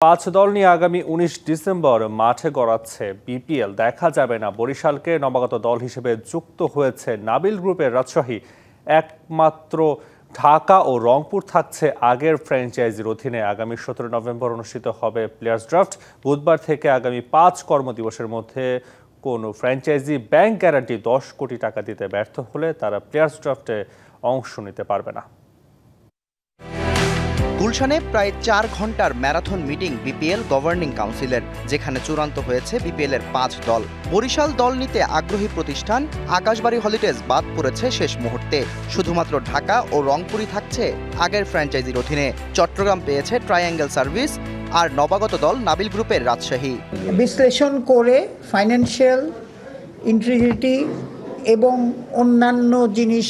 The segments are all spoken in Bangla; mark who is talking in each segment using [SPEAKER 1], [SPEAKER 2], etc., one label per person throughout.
[SPEAKER 1] পাঁচ দল নিয়ে আগামী ১৯ ডিসেম্বর মাঠে গড়াচ্ছে বিপিএল। দেখা যাবে না বরিশালকে নবাগত দল হিসেবে যুক্ত হয়েছে নাবিল গ্রুপের রাজশাহী। একমাত্র ঢাকা ও রংপুর থাকছে আগের ফ্র্যাঞ্চাইজির অধীনে। আগামী ১৭ নভেম্বর অনুষ্ঠিত হবে প্লেয়ার্স ড্রাফট। বুধবার থেকে আগামী ৫ কর্মদিবসের মধ্যে কোনো ফ্র্যাঞ্চাইজি ব্যাংক গ্যারান্টি ১০ কোটি টাকা দিতে ব্যর্থ হলে তারা প্লেয়ার্স ড্রাফটে অংশ নিতে পারবে না।
[SPEAKER 2] গুলশানে প্রায় ৪ ঘন্টার ম্যারাথন মিটিং বিপিএল গভর্নিং কাউন্সিলের, যেখানে চূড়ান্ত হয়েছে বিপিএল এর ৫ দল। বরিশাল দল নিতে আগ্রহী প্রতিষ্ঠান আকাশবাড়ি হলিডেজ বাদ পড়েছে শেষ মুহূর্তে। শুধুমাত্র ঢাকা ও রংপুরই থাকছে আগের ফ্র্যাঞ্চাইজির অধীনে। চট্টগ্রাম পেয়েছে ট্রায়াঙ্গেল সার্ভিস আর নবাগত দল নাবিল গ্রুপের রাজশাহী।
[SPEAKER 3] বিশ্লেষণ করে ফাইন্যান্সিয়াল ইন্টিগ্রিটি এবং অন্যান্য জিনিস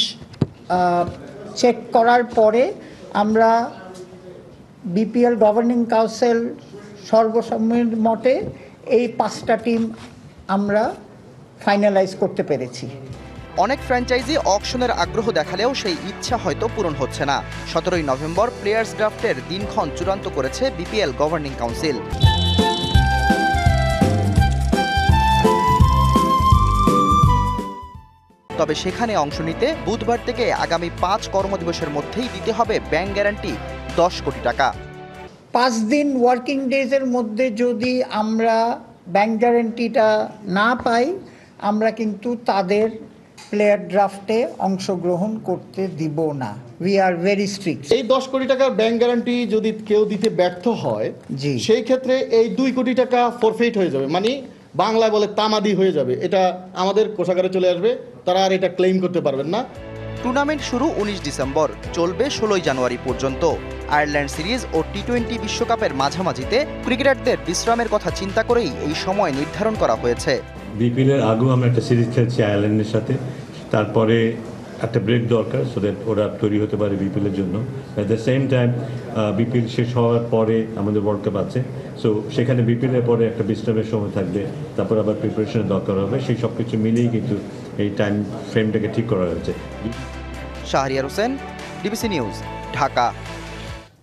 [SPEAKER 3] চেক করার পরে আমরা বিপিএল গভর্নিং কাউন্সিল সর্বসম্মতে এই ৫টা টিম আমরা ফাইনালাইজ করতে পেরেছি।
[SPEAKER 2] অনেক ফ্র্যাঞ্চাইজি অকশনের আগ্রহ দেখালেও সেই ইচ্ছা হয়তো পূরণ হচ্ছে না। ১৭ নভেম্বর প্লেয়ার্স ড্রাফটের দিনক্ষণ চূড়ান্ত করেছে বিপিএল গভর্নিং কাউন্সিল। তবে সেখানে অংশ নিতে বুধবার থেকে আগামী ৫ কর্মদিবসের মধ্যেই দিতে হবে ব্যাংক গ্যারান্টি ১০ কোটি টাকা।
[SPEAKER 3] ৫ দিন ওয়ার্কিং ডেজের মধ্যে যদি আমরা ব্যাংক গ্যারান্টিটা না পাই, আমরা কিন্তু তাদের প্লেয়ার ড্রাফটে অংশগ্রহণ করতে দিব না। We are very strict.
[SPEAKER 4] এই ১০ কোটি টাকার ব্যাংক গ্যারান্টি যদি কেউ দিতে ব্যর্থ হয়, সেই ক্ষেত্রে এই ২ কোটি টাকা ফরফেইট হয়ে যাবে, মানে বাংলায় বলে তামাদি হয়ে যাবে। এটা আমাদের কোষাগারে চলে আসবে, তারা আর এটা ক্লেম করতে পারবেন না।
[SPEAKER 2] টুর্নামেন্ট শুরু ১৯ ডিসেম্বর, চলবে ১৬ জানুয়ারি পর্যন্ত। আয়ারল্যান্ড সিরিজ ও টি-২০ বিশ্বকাপের মাঝামাঝিতে ক্রিকেটারদের বিশ্রামের কথা চিন্তা করেই এই সময় নির্ধারণ করা হয়েছে।
[SPEAKER 5] বিপিএল এর আগেও আমরা একটা সিরিজ খেলছি আয়ারল্যান্ডের সাথে, তারপরে একটা ব্রেক দরকার সো দ্যাট ওরা তৈরি হতে পারে বিপিএল এর জন্য। At the same time BPL শেষ হওয়ার পরে আমাদের ওয়ার্ল্ড কাপ আছে, সো সেখানে বিপিএল এর পরে একটা বিশ্রামের সময় থাকবে, তারপর আবার প্রিপারেশনের দরকার হবে। সেই সব কিছু মিলিয়েই কিন্তু এই টাইম ফ্রেমটাকে ঠিক করা হয়েছে।
[SPEAKER 2] Shahriar Hossain, DBC news, Dhaka.